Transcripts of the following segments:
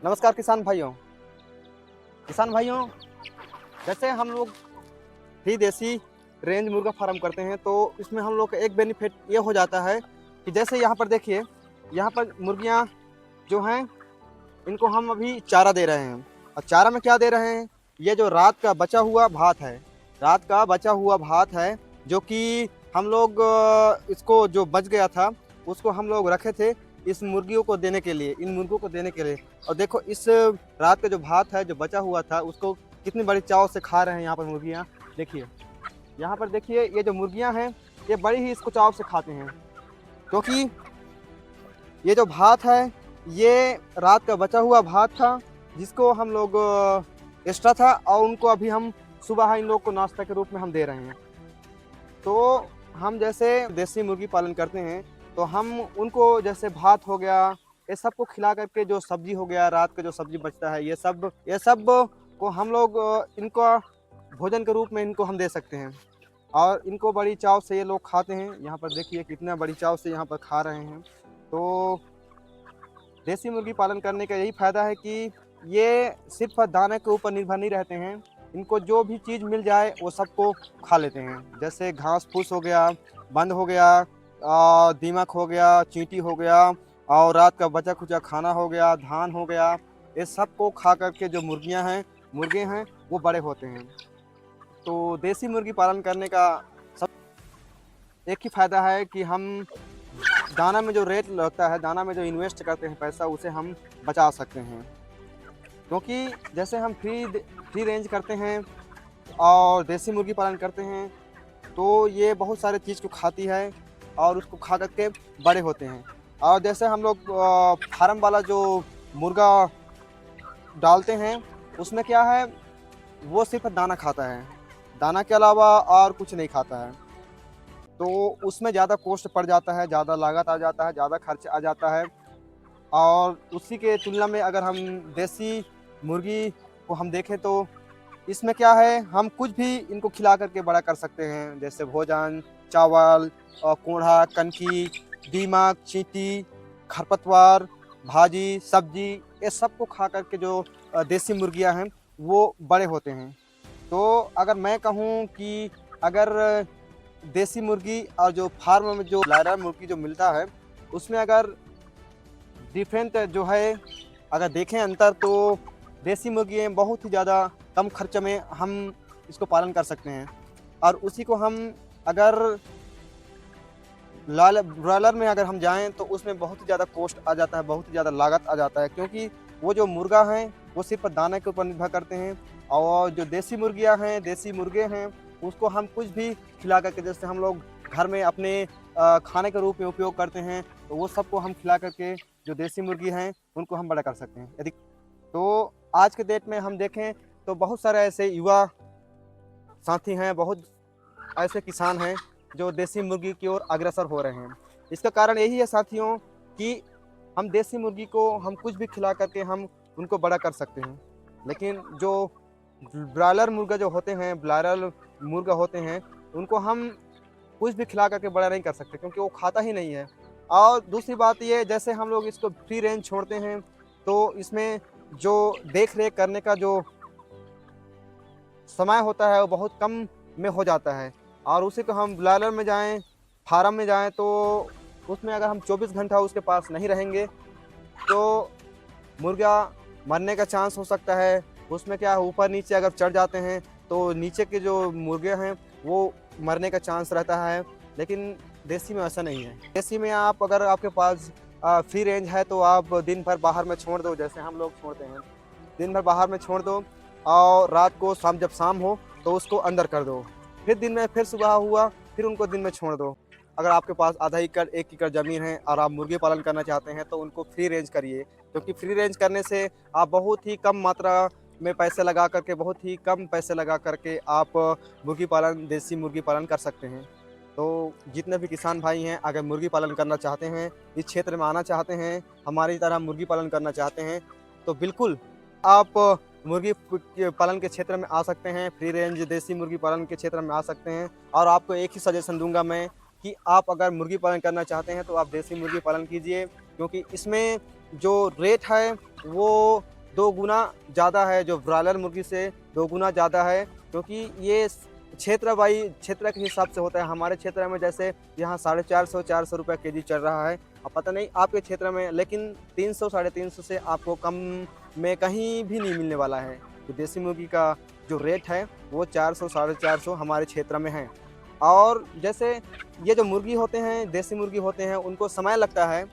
नमस्कार किसान भाइयों, जैसे हम लोग भी देसी रेंज मुर्गा फार्म करते हैं तो इसमें हम लोग का एक बेनिफिट ये हो जाता है कि जैसे यहाँ पर देखिए, यहाँ पर मुर्गियाँ जो हैं इनको हम अभी चारा दे रहे हैं। और चारा में क्या दे रहे हैं, ये जो रात का बचा हुआ भात है, रात का बचा हुआ भात है जो कि हम लोग इसको जो बच गया था उसको हम लोग रखे थे इस मुर्गियों को देने के लिए, इन मुर्गों को देने के लिए। और देखो इस रात का जो भात है जो बचा हुआ था उसको कितनी बड़ी चाव से खा रहे हैं यहाँ पर मुर्गियाँ। देखिए यहाँ पर देखिए, ये जो मुर्गियाँ हैं ये बड़ी ही इसको चाव से खाते हैं, क्योंकि ये जो भात है ये रात का बचा हुआ भात था जिसको हम लोग एक्स्ट्रा था और उनको अभी हम सुबह इन लोग को नाश्ता के रूप में हम दे रहे हैं। तो हम जैसे देसी मुर्गी पालन करते हैं तो हम उनको जैसे भात हो गया ये सब को खिला करके, जो सब्जी हो गया रात का जो सब्जी बचता है ये सब को हम लोग इनका भोजन के रूप में इनको हम दे सकते हैं। और इनको बड़ी चाव से ये लोग खाते हैं। यहाँ पर देखिए कितना बड़ी चाव से यहाँ पर खा रहे हैं। तो देसी मुर्गी पालन करने का यही फ़ायदा है कि ये सिर्फ दाने के ऊपर निर्भर नहीं रहते हैं, इनको जो भी चीज़ मिल जाए वो सबको खा लेते हैं। जैसे घास फूस हो गया, बंद हो गया, दीमक हो गया, चींटी हो गया, और रात का बचा खुचा खाना हो गया, धान हो गया, ये सब को खा करके जो मुर्गियां हैं, मुर्गे हैं, वो बड़े होते हैं। तो देसी मुर्गी पालन करने का सब एक ही फ़ायदा है कि हम दाना में जो रेट लगता है, दाना में जो इन्वेस्ट करते हैं पैसा, उसे हम बचा सकते हैं। क्योंकि जैसे हम फ्री रेंज करते हैं और देसी मुर्गी पालन करते हैं तो ये बहुत सारे चीज़ को खाती है और उसको खा करके बड़े होते हैं। और जैसे हम लोग फार्म वाला जो मुर्गा डालते हैं उसमें क्या है, वो सिर्फ दाना खाता है, दाना के अलावा और कुछ नहीं खाता है। तो उसमें ज़्यादा कॉस्ट पड़ जाता है, ज़्यादा लागत आ जाता है, ज़्यादा खर्च आ जाता है। और उसी के तुलना में अगर हम देसी मुर्गी को हम देखें तो इसमें क्या है, हम कुछ भी इनको खिला करके बड़ा कर सकते हैं। जैसे भोजन, चावल, कोढ़ा, कनकी, दीमक, चींटी, खरपतवार, भाजी, सब्जी, ये सब को खा करके जो देसी मुर्गियां हैं वो बड़े होते हैं। तो अगर मैं कहूँ कि अगर देसी मुर्गी और जो फार्म में जो ब्लायलर मुर्गी जो मिलता है उसमें अगर डिफरेंट जो है, अगर देखें अंतर, तो देसी मुर्गियाँ बहुत ही ज़्यादा कम खर्च में हम इसको पालन कर सकते हैं। और उसी को हम अगर ब्रॉयलर में अगर हम जाएं तो उसमें बहुत ही ज़्यादा कॉस्ट आ जाता है, बहुत ही ज़्यादा लागत आ जाता है, क्योंकि वो जो मुर्गा हैं वो सिर्फ दाने के ऊपर निर्भर करते हैं। और जो देसी मुर्गियां हैं, देसी मुर्गे हैं, उसको हम कुछ भी खिला करके, जैसे हम लोग घर में अपने खाने के रूप में उपयोग करते हैं, तो वो सबको हम खिला करके जो देसी मुर्गी हैं उनको हम बड़ा कर सकते हैं। यदि तो आज के डेट में हम देखें तो बहुत सारे ऐसे युवा साथी हैं, बहुत ऐसे किसान हैं जो देसी मुर्गी की ओर अग्रसर हो रहे हैं। इसका कारण यही है साथियों कि हम देसी मुर्गी को हम कुछ भी खिला करके हम उनको बड़ा कर सकते हैं। लेकिन जो ब्रॉयलर मुर्गा जो होते हैं, ब्रॉयलर मुर्गा होते हैं, उनको हम कुछ भी खिला करके बड़ा नहीं कर सकते, क्योंकि वो खाता ही नहीं है। और दूसरी बात ये, जैसे हम लोग इसको फ्री रेंज छोड़ते हैं तो इसमें जो देख रेख करने का जो समय होता है वो बहुत कम में हो जाता है। और उसी को हम ब्रॉयलर में जाएं, फार्म में जाएं, तो उसमें अगर हम 24 घंटा उसके पास नहीं रहेंगे तो मुर्गा मरने का चांस हो सकता है। उसमें क्या है, ऊपर नीचे अगर चढ़ जाते हैं तो नीचे के जो मुर्गे हैं वो मरने का चांस रहता है। लेकिन देसी में ऐसा नहीं है। देसी में आप अगर आपके पास फ्री रेंज है तो आप दिन भर बाहर में छोड़ दो, जैसे हम लोग छोड़ते हैं, दिन भर बाहर में छोड़ दो और रात को जब शाम हो तो उसको अंदर कर दो। फिर दिन में फिर सुबह हुआ, फिर उनको दिन में छोड़ दो। अगर आपके पास आधा एकड़ 1 एकड़ ज़मीन है और आप मुर्गी पालन करना चाहते हैं तो उनको फ्री रेंज करिए, क्योंकि फ्री रेंज करने से आप बहुत ही कम मात्रा में पैसे लगा करके, बहुत ही कम पैसे लगा करके आप मुर्गी पालन, देसी मुर्गी पालन कर सकते हैं। तो जितने भी किसान भाई हैं, अगर मुर्गी पालन करना चाहते हैं, इस क्षेत्र में आना चाहते हैं, हमारी तरह मुर्गी पालन करना चाहते हैं, तो बिल्कुल आप मुर्गी पालन के क्षेत्र में आ सकते हैं, फ्री रेंज देसी मुर्गी पालन के क्षेत्र में आ सकते हैं। और आपको एक ही सजेशन दूंगा मैं कि आप अगर मुर्गी पालन करना चाहते हैं तो आप देसी मुर्गी पालन कीजिए, क्योंकि इसमें जो रेट है वो 2 गुना ज़्यादा है, जो ब्रॉयलर मुर्गी से 2 गुना ज़्यादा है, क्योंकि ये क्षेत्र के हिसाब से होता है। हमारे क्षेत्र में जैसे यहाँ 450 रुपये केजी चल रहा है। अब पता नहीं आपके क्षेत्र में, लेकिन 300 साढ़े 300 से आपको कम में कहीं भी नहीं मिलने वाला है। तो देसी मुर्गी का जो रेट है वो 400 साढ़े 400 हमारे क्षेत्र में है। और जैसे ये जो मुर्गी होते हैं, देसी मुर्गी होते हैं, उनको समय लगता है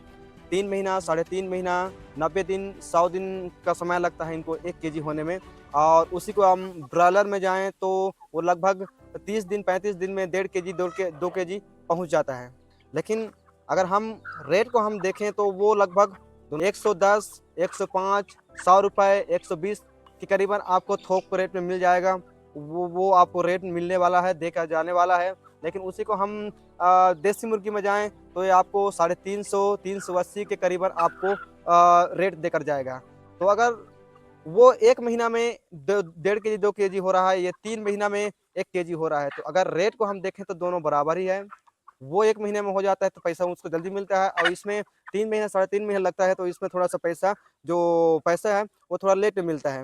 3 महीना, साढ़े 3 महीना, 90 दिन, 100 दिन का समय लगता है इनको 1 केजी होने में। और उसी को हम ब्रॉयलर में जाएँ तो वो लगभग 30 दिन, 35 दिन में 1.5 केजी, 2 केजी पहुँच जाता है। लेकिन अगर हम रेट को हम देखें तो वो लगभग 110, 105, ₹100, 120 के करीबन आपको थोक रेट में मिल जाएगा। वो आपको रेट मिलने वाला है, देखा जाने वाला है। लेकिन उसी को हम देसी मुर्गी में जाएँ तो ये आपको 350, 380 के करीबन आपको रेट देकर जाएगा। तो अगर वो 1 महीना में 1.5 केजी, 2 केजी हो रहा है, ये 3 महीना में 1 केजी हो रहा है। तो अगर रेट को हम देखें तो दोनों बराबर ही है। वो 1 महीने में हो जाता है तो पैसा उसको जल्दी मिलता है, और इसमें 3 महीना, साढ़े 3 महीना लगता है, तो इसमें थोड़ा-सा पैसा जो पैसा है वो थोड़ा लेट में मिलता है।